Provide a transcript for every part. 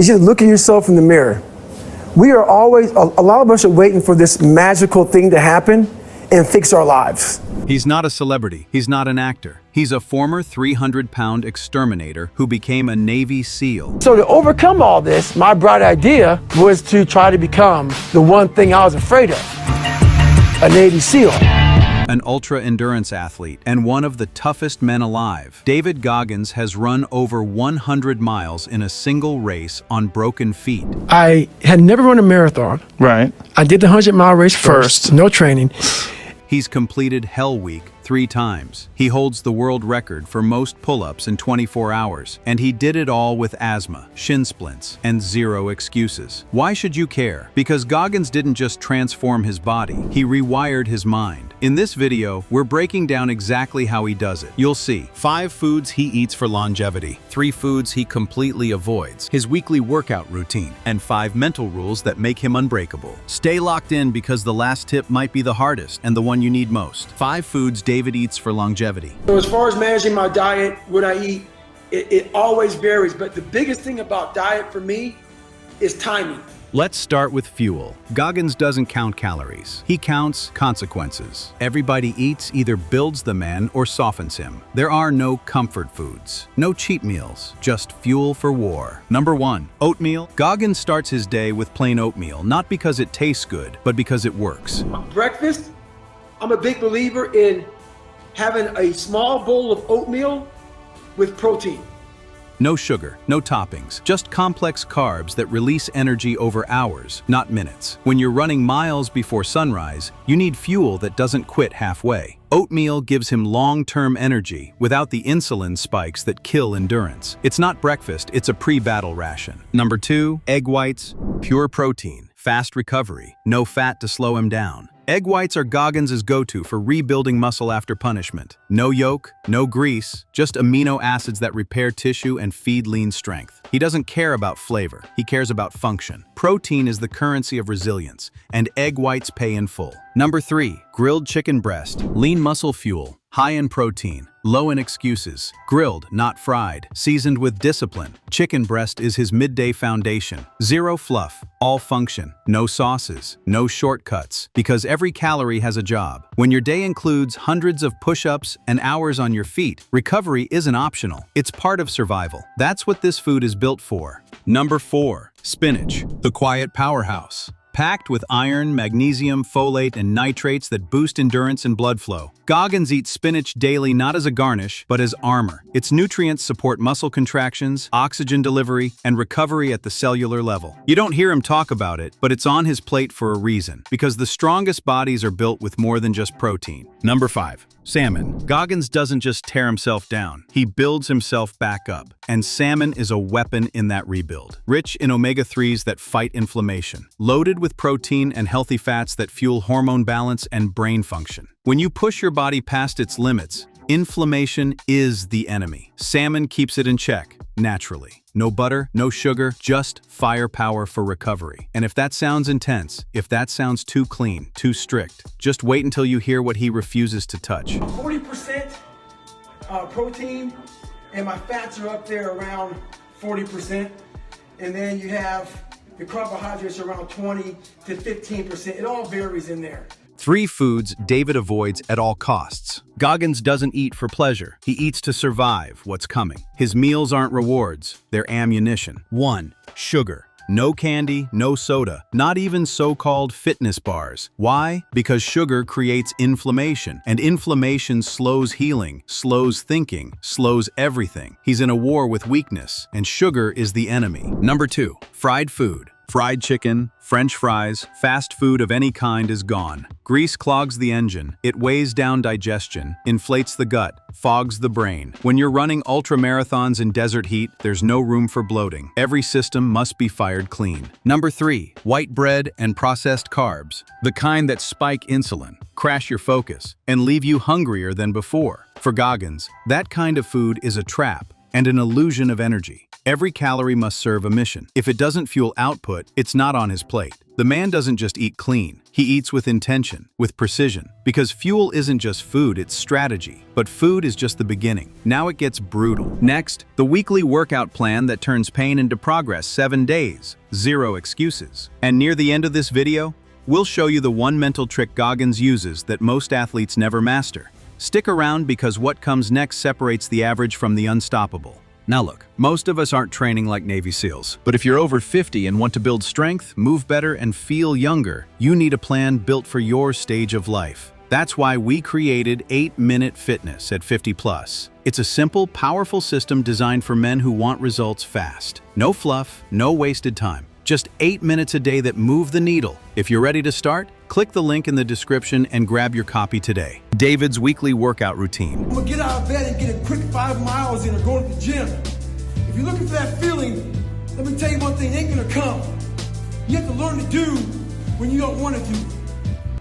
is you look at yourself in the mirror. We are always, a lot of us are waiting for this magical thing to happen and fix our lives. He's not a celebrity. He's not an actor. He's a former 300-pound exterminator who became a Navy SEAL. So to overcome all this, my bright idea was to try to become the one thing I was afraid of, a Navy SEAL. An ultra-endurance athlete and one of the toughest men alive, David Goggins has run over 100 miles in a single race on broken feet. I had never run a marathon. Right. I did the 100-mile race first, no training. He's completed Hell Week 3 times. He holds the world record for most pull-ups in 24 hours, and he did it all with asthma, shin splints, and 0 excuses. Why should you care? Because Goggins didn't just transform his body, he rewired his mind. In this video, we're breaking down exactly how he does it. You'll see 5 foods he eats for longevity, 3 foods he completely avoids, his weekly workout routine, and 5 mental rules that make him unbreakable. Stay locked in because the last tip might be the hardest and the one you need most. 5 foods David eats for longevity. So as far as managing my diet, what I eat, it always varies. But the biggest thing about diet for me is timing. Let's start with fuel. Goggins doesn't count calories. He counts consequences. Everybody eats either builds the man or softens him. There are no comfort foods, no cheat meals, just fuel for war. Number 1, oatmeal. Goggins starts his day with plain oatmeal, not because it tastes good, but because it works. Breakfast, I'm a big believer in having a small bowl of oatmeal with protein. No sugar, no toppings, just complex carbs that release energy over hours, not minutes. When you're running miles before sunrise, you need fuel that doesn't quit halfway. Oatmeal gives him long-term energy without the insulin spikes that kill endurance. It's not breakfast, it's a pre-battle ration. Number 2, egg whites, pure protein, fast recovery, no fat to slow him down. Egg whites are Goggins' go-to for rebuilding muscle after punishment. No yolk, no grease, just amino acids that repair tissue and feed lean strength. He doesn't care about flavor, he cares about function. Protein is the currency of resilience, and egg whites pay in full. Number 3, grilled chicken breast, lean muscle fuel, high in protein, low in excuses, grilled, not fried, seasoned with discipline. Chicken breast is his midday foundation. 0 fluff, all function, no sauces, no shortcuts, because every calorie has a job. When your day includes hundreds of push-ups and hours on your feet, recovery isn't optional. It's part of survival. That's what this food is built for. Number 4, spinach, the quiet powerhouse. Packed with iron, magnesium, folate, and nitrates that boost endurance and blood flow. Goggins eats spinach daily not as a garnish, but as armor. Its nutrients support muscle contractions, oxygen delivery, and recovery at the cellular level. You don't hear him talk about it, but it's on his plate for a reason, because the strongest bodies are built with more than just protein. Number 5, salmon. Goggins doesn't just tear himself down, he builds himself back up. And salmon is a weapon in that rebuild. Rich in omega-3s that fight inflammation. Loaded with protein and healthy fats that fuel hormone balance and brain function. When you push your body past its limits, inflammation is the enemy. Salmon keeps it in check, naturally. No butter, no sugar, just firepower for recovery. And if that sounds intense, if that sounds too clean, too strict, just wait until you hear what he refuses to touch. 40% protein, and my fats are up there around 40%. And then you have the carbohydrates around 20 to 15%. It all varies in there. 3 foods David avoids at all costs. Goggins doesn't eat for pleasure. He eats to survive what's coming. His meals aren't rewards, they're ammunition. 1, sugar. No candy, no soda, not even so-called fitness bars. Why? Because sugar creates inflammation, and inflammation slows healing, slows thinking, slows everything. He's in a war with weakness, and sugar is the enemy. Number 2, fried food. Fried chicken, French fries, fast food of any kind is gone. Grease clogs the engine, it weighs down digestion, inflates the gut, fogs the brain. When you're running ultra-marathons in desert heat, there's no room for bloating. Every system must be fired clean. Number 3, white bread and processed carbs. The kind that spike insulin, crash your focus, and leave you hungrier than before. For Goggins, that kind of food is a trap and an illusion of energy. Every calorie must serve a mission. If it doesn't fuel output, it's not on his plate. The man doesn't just eat clean. He eats with intention, with precision. Because fuel isn't just food, it's strategy. But food is just the beginning. Now it gets brutal. Next, the weekly workout plan that turns pain into progress. 7 days. 0 excuses. And near the end of this video, we'll show you the one mental trick Goggins uses that most athletes never master. Stick around because what comes next separates the average from the unstoppable. Now look, most of us aren't training like Navy SEALs. But if you're over 50 and want to build strength, move better, and feel younger, you need a plan built for your stage of life. That's why we created 8-Minute Fitness at 50+. It's a simple, powerful system designed for men who want results fast. No fluff, no wasted time. Just 8 minutes a day that move the needle. If you're ready to start, click the link in the description and grab your copy today. David's weekly workout routine. I'm gonna get out of bed and get a quick 5 miles in or go to the gym. If you're looking for that feeling, let me tell you one thing, it ain't gonna come. You have to learn to do when you don't want to do.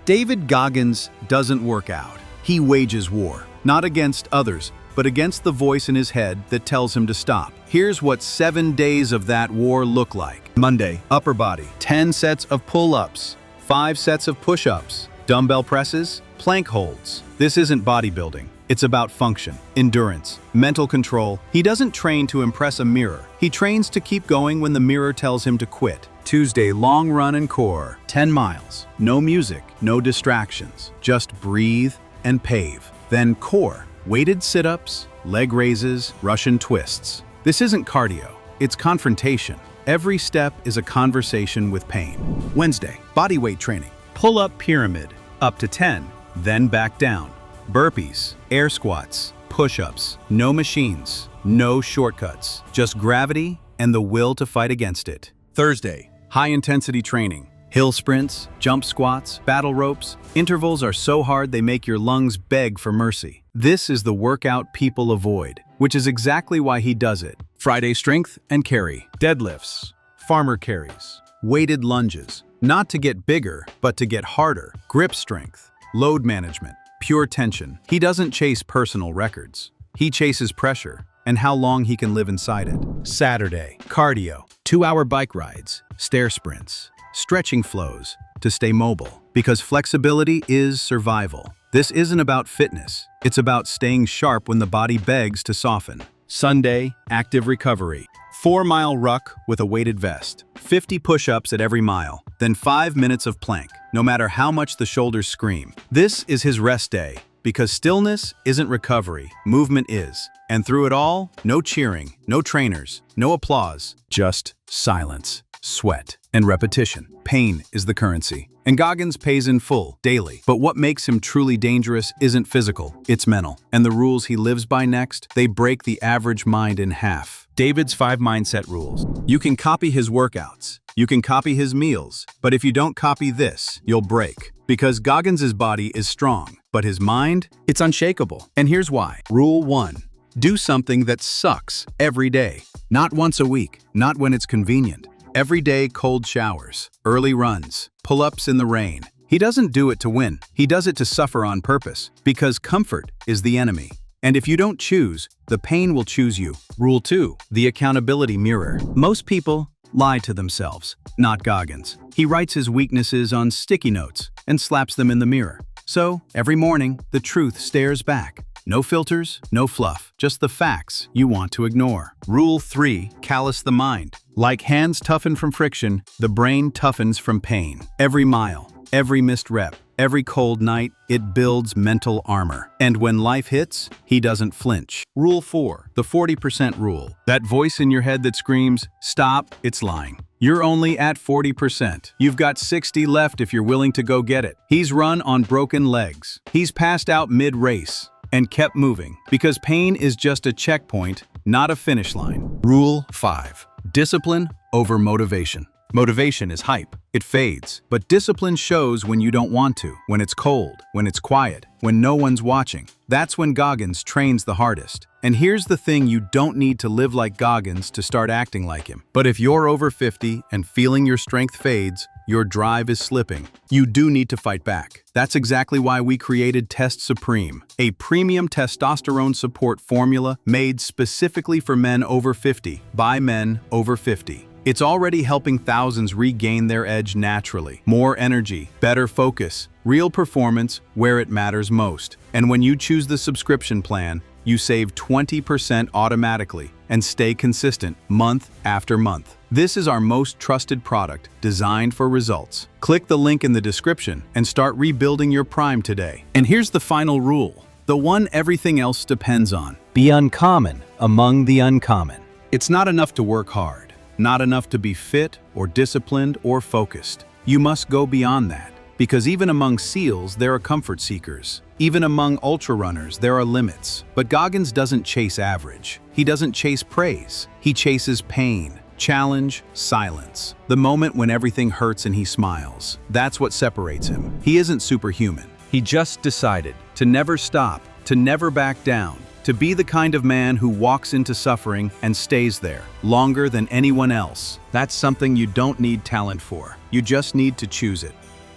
David Goggins doesn't work out. He wages war, not against others, but against the voice in his head that tells him to stop. Here's what 7 days of that war look like. Monday, upper body, 10 sets of pull-ups, 5 sets of push-ups, dumbbell presses, plank holds. This isn't bodybuilding. It's about function, endurance, mental control. He doesn't train to impress a mirror. He trains to keep going when the mirror tells him to quit. Tuesday, long run and core, 10 miles. No music, no distractions. Just breathe and pave. Then core, weighted sit-ups, leg raises, Russian twists. This isn't cardio, it's confrontation. Every step is a conversation with pain. Wednesday, bodyweight training. Pull-up pyramid, up to 10, then back down. Burpees, air squats, push-ups. No machines, no shortcuts. Just gravity and the will to fight against it. Thursday, high-intensity training. Hill sprints, jump squats, battle ropes. Intervals are so hard they make your lungs beg for mercy. This is the workout people avoid, which is exactly why he does it. Friday, strength and carry. Deadlifts, farmer carries, weighted lunges. Not to get bigger, but to get harder. Grip strength, load management, pure tension. He doesn't chase personal records. He chases pressure and how long he can live inside it. Saturday, cardio, 2-hour bike rides, stair sprints, stretching flows to stay mobile. Because flexibility is survival. This isn't about fitness. It's about staying sharp when the body begs to soften. Sunday, active recovery. 4-mile ruck with a weighted vest. 50 push-ups at every mile. Then 5 minutes of plank, no matter how much the shoulders scream. This is his rest day. Because stillness isn't recovery, movement is. And through it all, no cheering, no trainers, no applause, just silence, sweat, and repetition. Pain is the currency. And Goggins pays in full, daily. But what makes him truly dangerous isn't physical, it's mental. And the rules he lives by next, they break the average mind in half. David's 5 mindset rules. You can copy his workouts. You can copy his meals. But if you don't copy this, you'll break. Because Goggins' body is strong, but his mind, it's unshakable. And here's why. Rule 1. Do something that sucks every day. Not once a week, not when it's convenient. Every day, cold showers, early runs, pull-ups in the rain. He doesn't do it to win. He does it to suffer on purpose. Because comfort is the enemy. And if you don't choose, the pain will choose you. Rule 2. The accountability mirror. Most people lie to themselves, not Goggins. He writes his weaknesses on sticky notes and slaps them in the mirror. So, every morning, the truth stares back. No filters, no fluff, just the facts you want to ignore. Rule 3. Callous the mind. Like hands toughen from friction, the brain toughens from pain. Every mile, every missed rep, every cold night, it builds mental armor. And when life hits, he doesn't flinch. Rule 4. The 40% rule. That voice in your head that screams, "Stop," it's lying. You're only at 40%. You've got 60 left if you're willing to go get it. He's run on broken legs. He's passed out mid-race and kept moving because pain is just a checkpoint, not a finish line. Rule 5. Discipline over motivation. Motivation is hype. It fades. But discipline shows when you don't want to, when it's cold, when it's quiet, when no one's watching. That's when Goggins trains the hardest. And here's the thing, you don't need to live like Goggins to start acting like him. But if you're over 50 and feeling your strength fades, your drive is slipping, you do need to fight back. That's exactly why we created Test Supreme, a premium testosterone support formula made specifically for men over 50, by men over 50. It's already helping thousands regain their edge naturally. More energy, better focus, real performance where it matters most. And when you choose the subscription plan, you save 20% automatically and stay consistent month after month. This is our most trusted product, designed for results. Click the link in the description and start rebuilding your Prime today. And here's the final rule, the one everything else depends on. Be uncommon among the uncommon. It's not enough to work hard, not enough to be fit or disciplined or focused. You must go beyond that, because even among SEALs, there are comfort seekers. Even among ultra runners, there are limits. But Goggins doesn't chase average. He doesn't chase praise. He chases pain. Challenge, silence. The moment when everything hurts and he smiles. That's what separates him. He isn't superhuman. He just decided to never stop, to never back down, to be the kind of man who walks into suffering and stays there longer than anyone else. That's something you don't need talent for. You just need to choose it.